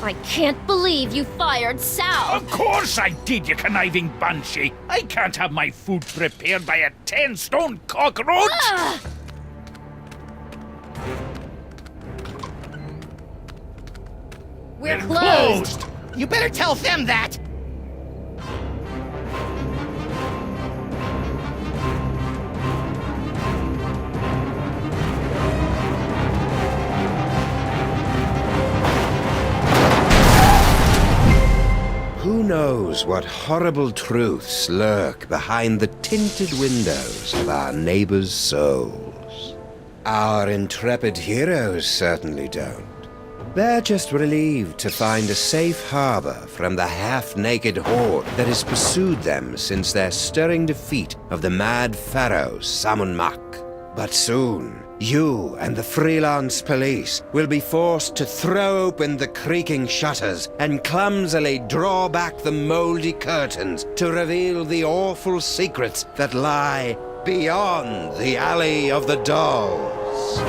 I can't believe you fired Sal! Of course I did, you conniving banshee! I can't have my food prepared by a 10-stone cockroach! Ah! We're closed! You better tell them that! Who knows what horrible truths lurk behind the tinted windows of our neighbors' souls? Our intrepid heroes certainly don't. They're just relieved to find a safe harbor from the half-naked horde that has pursued them since their stirring defeat of the mad pharaoh Samun-Mak. But soon, you and the freelance police will be forced to throw open the creaking shutters and clumsily draw back the moldy curtains to reveal the awful secrets that lie beyond the Alley of the Dolls.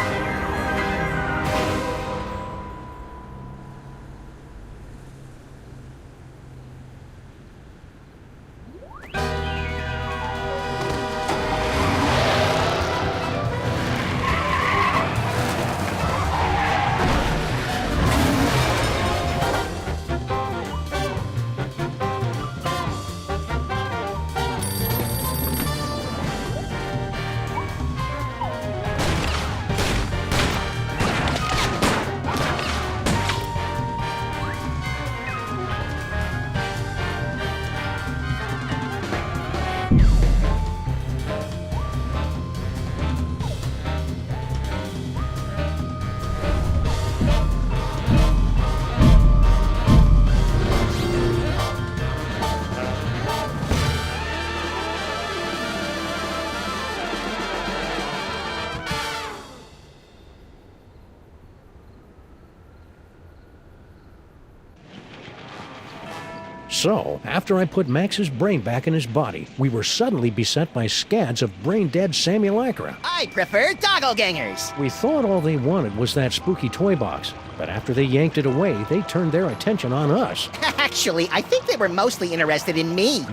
So, after I put Max's brain back in his body, we were suddenly beset by scads of brain-dead simulacra. I prefer doppelgangers. We thought all they wanted was that spooky toy box, but after they yanked it away, they turned their attention on us. Actually, I think they were mostly interested in me.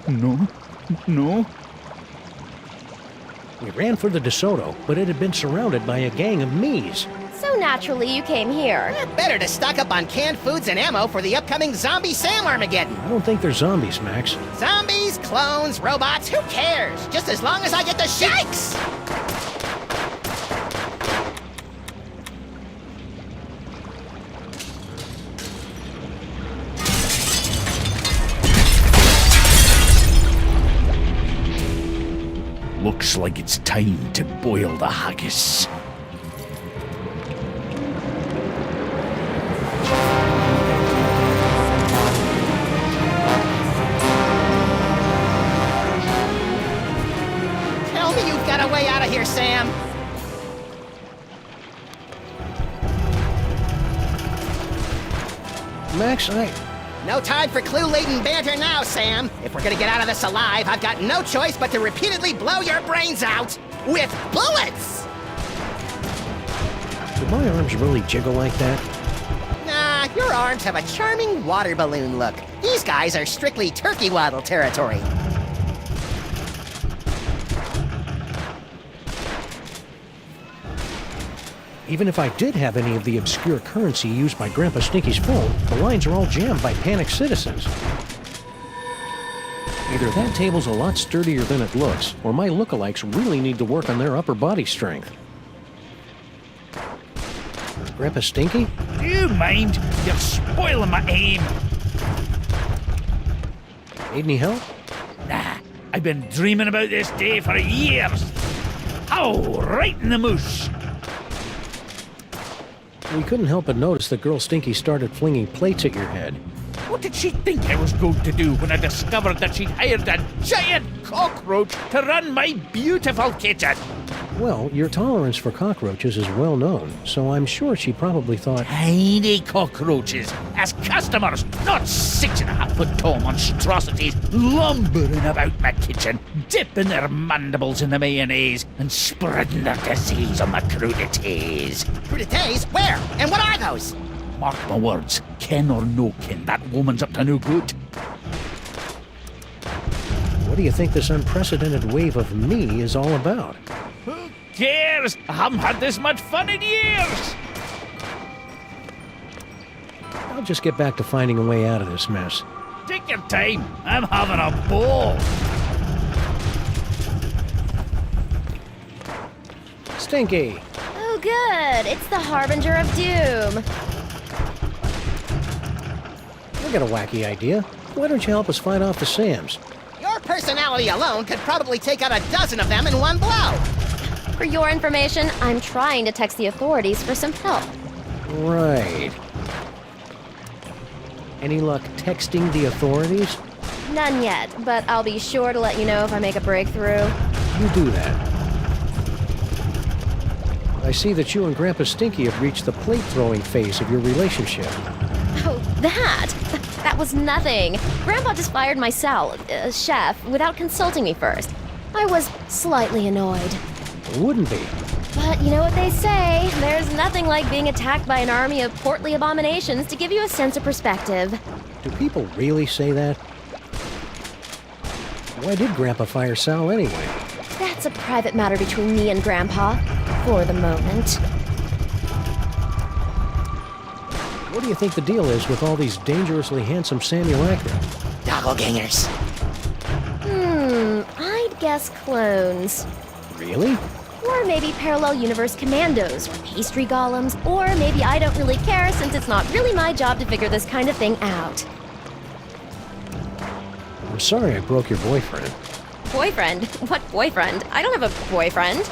No. We ran for the DeSoto, but it had been surrounded by a gang of me's. So naturally you came here. Better to stock up on canned foods and ammo for the upcoming zombie Sam Armageddon. I don't think they're zombies, Max. Zombies, clones, robots, who cares? Just as long as I get the shikes! Looks like it's time to boil the haggis. Tell me you've got a way out of here, Sam. Max, No time for clue-laden banter now, Sam. If we're gonna get out of this alive, I've got no choice but to repeatedly blow your brains out with bullets! do my arms really jiggle like that? Nah, your arms have a charming water balloon look. These guys are strictly turkey waddle territory. Even if I did have any of the obscure currency used by Grandpa Stinky's phone, the lines are all jammed by panicked citizens. Either that table's a lot sturdier than it looks, or my lookalikes really need to work on their upper body strength. Grandpa Stinky? Do you mind? You're spoiling my aim. Need any help? Nah, I've been dreaming about this day for years. Oh, right in the moosh. We couldn't help but notice that Girl Stinky started flinging plates at your head. What did she think I was going to do when I discovered that she'd hired a giant cockroach to run my beautiful kitchen? Well, your tolerance for cockroaches is well known, so I'm sure she probably thought, Tiny cockroaches as customers, not 6.5-foot tall monstrosities lumbering about my kitchen, dipping their mandibles in the mayonnaise and spreading their disease on my crudités. Crudités? Where? And what are those? Mark my words, ken or no ken, that woman's up to no good. What do you think this unprecedented wave of me is all about? Who cares? I haven't had this much fun in years. I'll just get back to finding a way out of this mess. Take your time. I'm having a ball. Stinky! Oh, good. It's the harbinger of doom. I got a wacky idea. Why don't you help us fight off the Sams? Your personality alone could probably take out a dozen of them in one blow. For your information, I'm trying to text the authorities for some help. Right. Any luck texting the authorities? None yet, but I'll be sure to let you know if I make a breakthrough. You do that. I see that you and Grandpa Stinky have reached the plate-throwing phase of your relationship. Oh, that? That was nothing. Grandpa just fired my chef, without consulting me first. I was slightly annoyed. Wouldn't be. But you know what they say, there's nothing like being attacked by an army of portly abominations to give you a sense of perspective. Do people really say that? Why did Grandpa fire Sal anyway? That's a private matter between me and Grandpa, for the moment. What do you think the deal is with all these dangerously handsome simulacra? Doppelgangers. I'd guess clones. Really? Or maybe parallel universe commandos, or pastry golems, or maybe I don't really care since it's not really my job to figure this kind of thing out. I'm sorry I broke your boyfriend. Boyfriend? What boyfriend? I don't have a boyfriend.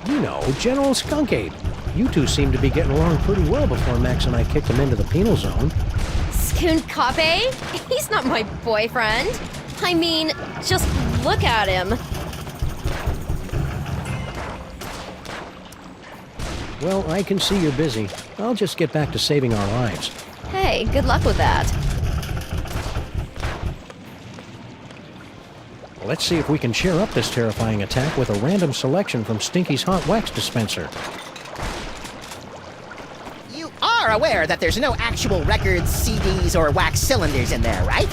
You know, General Skunkape. You two seem to be getting along pretty well before Max and I kicked him into the penal zone. Skunkape? He's not my boyfriend. I mean, just look at him. Well, I can see you're busy. I'll just get back to saving our lives. Hey, good luck with that. Let's see if we can cheer up this terrifying attack with a random selection from Stinky's hot wax dispenser. You are aware that there's no actual records, CDs, or wax cylinders in there, right?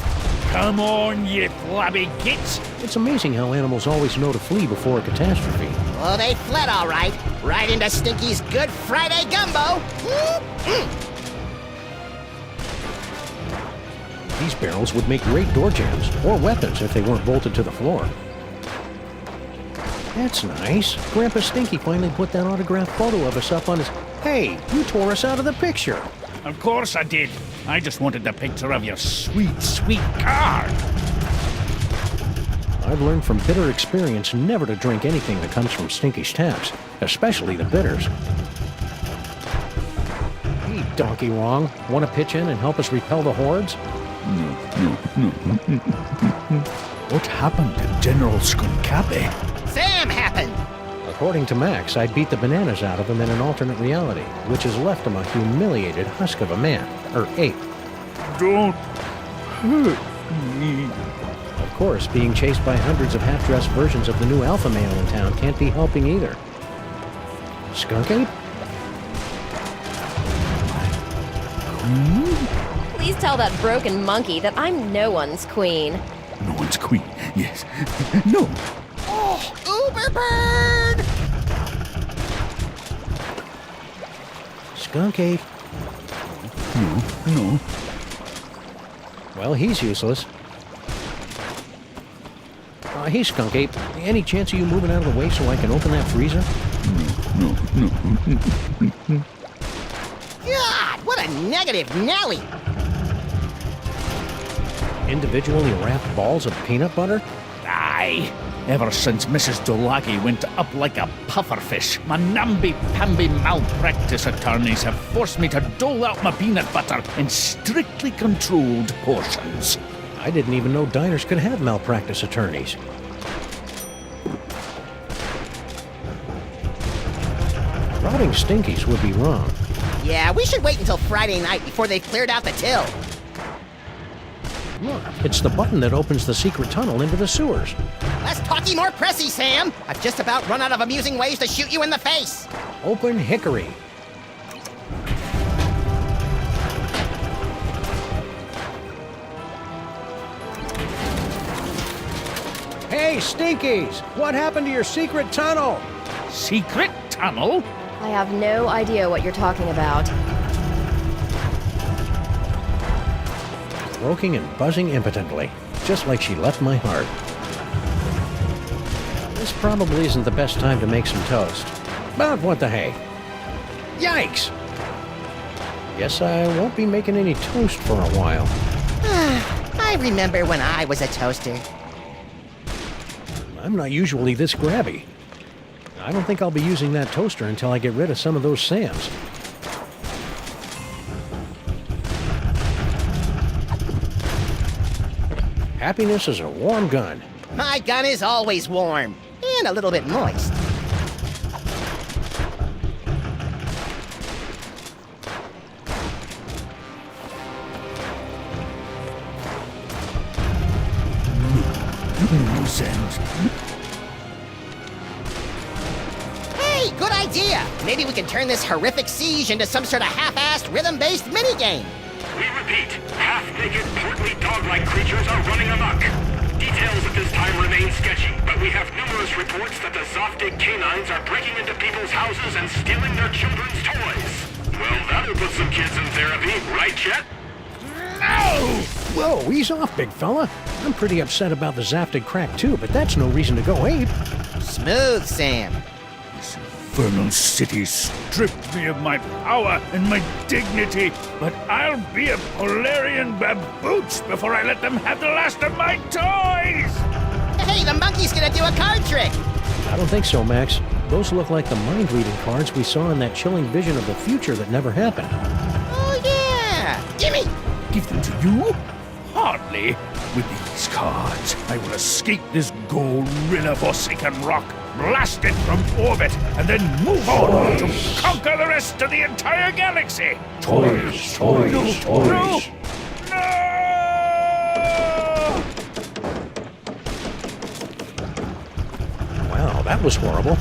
Come on, you flabby gits. It's amazing how animals always know to flee before a catastrophe. Well, they fled all right. Right into Stinky's Good Friday gumbo. These barrels would make great door jams, or weapons if they weren't bolted to the floor. That's nice. Grandpa Stinky finally put that autographed photo of us up on his... Hey, you tore us out of the picture. Of course I did. I just wanted the picture of your sweet, sweet car. I've learned from bitter experience never to drink anything that comes from Stinky's taps, especially the bitters. Hey, Donkey Wong, want to pitch in and help us repel the hordes? No. What happened to General Skunkape? Sam happened. According to Max, I beat the bananas out of him in an alternate reality, which has left him a humiliated husk of a man, or ape. Don't hurt me. Of course, being chased by hundreds of half-dressed versions of the new alpha male in town can't be helping either. Skunk Ape? Please tell that broken monkey that I'm no one's queen. No one's queen. Yes. No. Oh, Uberbird! Skunk Ape? No. Well, he's useless. Hey, Skunk Ape, any chance of you moving out of the way so I can open that freezer? No. God, what a negative Nelly! Individually wrapped balls of peanut butter? Aye. Ever since Mrs. Dolagi went up like a pufferfish, my namby-pamby malpractice attorneys have forced me to dole out my peanut butter in strictly controlled portions. I didn't even know diners could have malpractice attorneys. Robbing Stinkies would be wrong. Yeah, we should wait until Friday night before they've cleared out the till. Look, it's the button that opens the secret tunnel into the sewers. Less talky, more pressy, Sam. I've just about run out of amusing ways to shoot you in the face. Open hickory. Hey, Stinkies! What happened to your secret tunnel? Secret tunnel? I have no idea what you're talking about. Croaking and buzzing impotently, just like she left my heart. This probably isn't the best time to make some toast. But what the hey? Yikes! Guess I won't be making any toast for a while. I remember when I was a toaster. I'm not usually this grabby. I don't think I'll be using that toaster until I get rid of some of those Sams. Happiness is a warm gun. My gun is always warm. And a little bit moist. Nonsense. Hey, good idea! Maybe we can turn this horrific siege into some sort of half-assed, rhythm-based minigame. We repeat, half-naked, portly dog-like creatures are running amok. Details at this time remain sketchy, but we have numerous reports that the Zoftig canines are breaking into people's houses and stealing their children's toys. Well, that'll put some kids in therapy, right, Chet? No! Whoa, ease off, big fella. I'm pretty upset about the Zaftig crack too, but that's no reason to go ape. Smooth, Sam. This infernal city stripped me of my power and my dignity, but I'll be a Polarian babooch before I let them have the last of my toys! Hey, the monkey's gonna do a card trick! I don't think so, Max. Those look like the mind-reading cards we saw in that chilling vision of the future that never happened. Oh, yeah! Gimme! Give them to you? Hardly. With these cards, I will escape this gorilla-forsaken rock, blast it from orbit, and then move on to conquer the rest of the entire galaxy! Toys, toys, No! toys. No! Wow, that was horrible.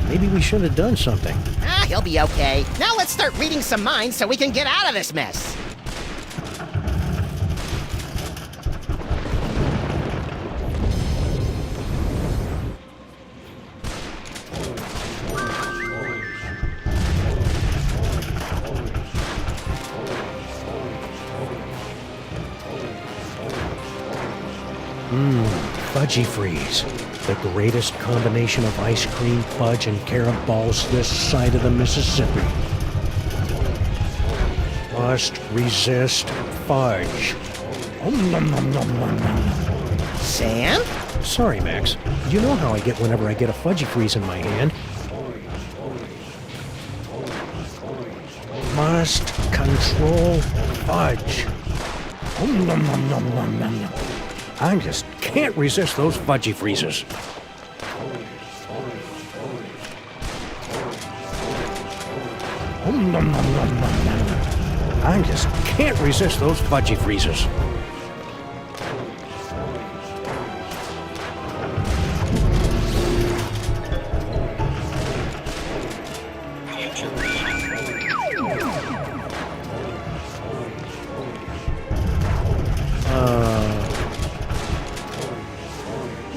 Maybe we should have done something. Ah, he'll be okay. Now let's start reading some minds so we can get out of this mess. Fudgy Freeze. The greatest combination of ice cream, fudge, and carom balls this side of the Mississippi. Must resist fudge. Nom, nom, nom, nom, nom. Sam? Sorry, Max. You know how I get whenever I get a Fudgy Freeze in my hand. Must control fudge. Nom, nom, nom, nom, nom, nom. I just can't resist those Fudgy Freezes. Nom, nom, nom, nom, nom, nom. I just can't resist those Fudgy Freezes.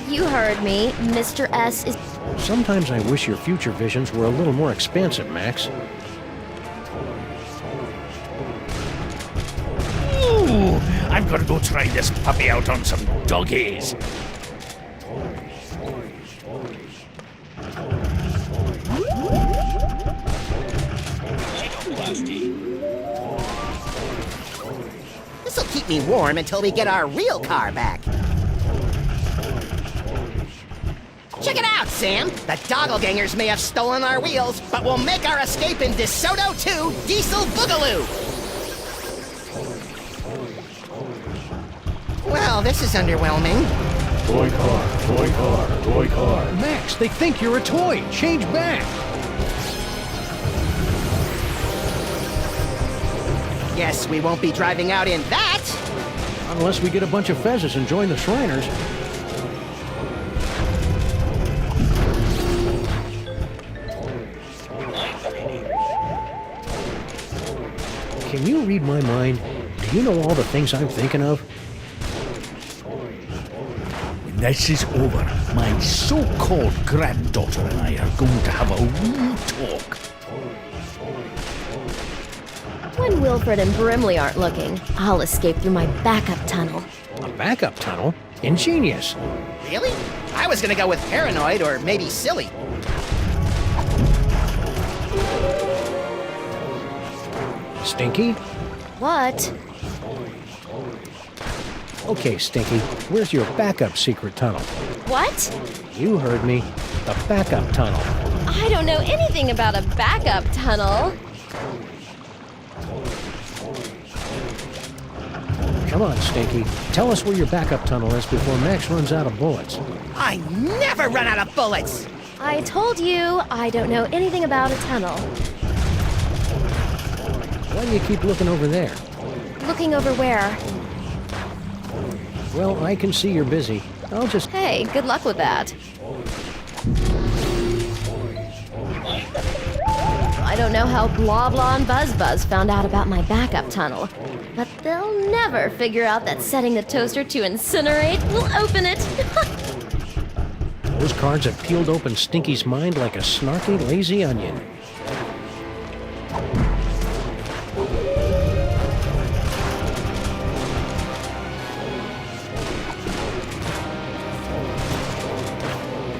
You heard me. Mr. S is... Sometimes I wish your future visions were a little more expansive, Max. Ooh, I'm gonna go try this puppy out on some doggies. This'll keep me warm until we get our real car back. Check it out, Sam! The Dogglegangers may have stolen our wheels, but we'll make our escape in DeSoto 2 Diesel Boogaloo! Well, this is underwhelming. Toy car, toy car, toy car. Max, they think you're a toy. Change back. Guess we won't be driving out in that! Unless we get a bunch of fezzes and join the Shriners. Can you read my mind? Do you know all the things I'm thinking of? When this is over, my so-called granddaughter and I are going to have a wee talk. When Wilfred and Brimley aren't looking, I'll escape through my backup tunnel. A backup tunnel? Ingenious. Really? I was gonna go with paranoid or maybe silly. Stinky? What? Okay, Stinky, where's your backup secret tunnel? What? You heard me. The backup tunnel. I don't know anything about a backup tunnel. Come on, Stinky. Tell us where your backup tunnel is before Max runs out of bullets. I never run out of bullets! I told you I don't know anything about a tunnel. Why do you keep looking over there? Looking over where? Well, I can see you're busy. I'll just... Hey, good luck with that. I don't know how Blah Blah and Buzz Buzz found out about my backup tunnel, but they'll never figure out that setting the toaster to incinerate will open it. Those cards have peeled open Stinky's mind like a snarky, lazy onion.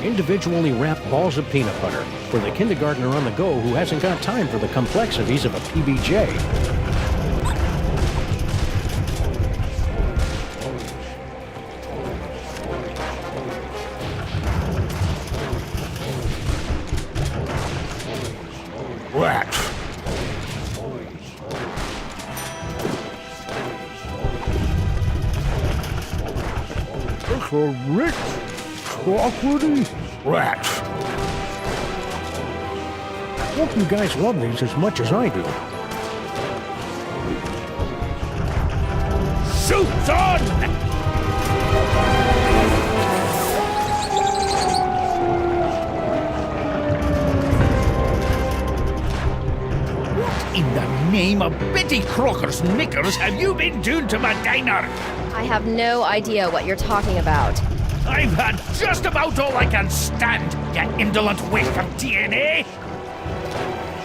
Individually wrapped balls of peanut butter for the kindergartner on the go who hasn't got time for the complexities of a PBJ. Rats. It's a rich, chocolatey rats. Hope you guys love these as much as I do. Suits on! In the name of Betty Crocker's knickers have you been doing to my diner? I have no idea what you're talking about. I've had just about all I can stand, you indolent waste of DNA!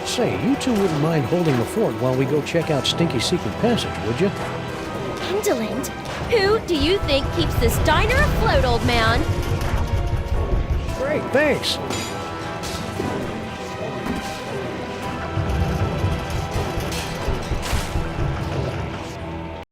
Say, you two wouldn't mind holding the fort while we go check out Stinky's secret passage, would you? Indolent? Who do you think keeps this diner afloat, old man? Great, thanks.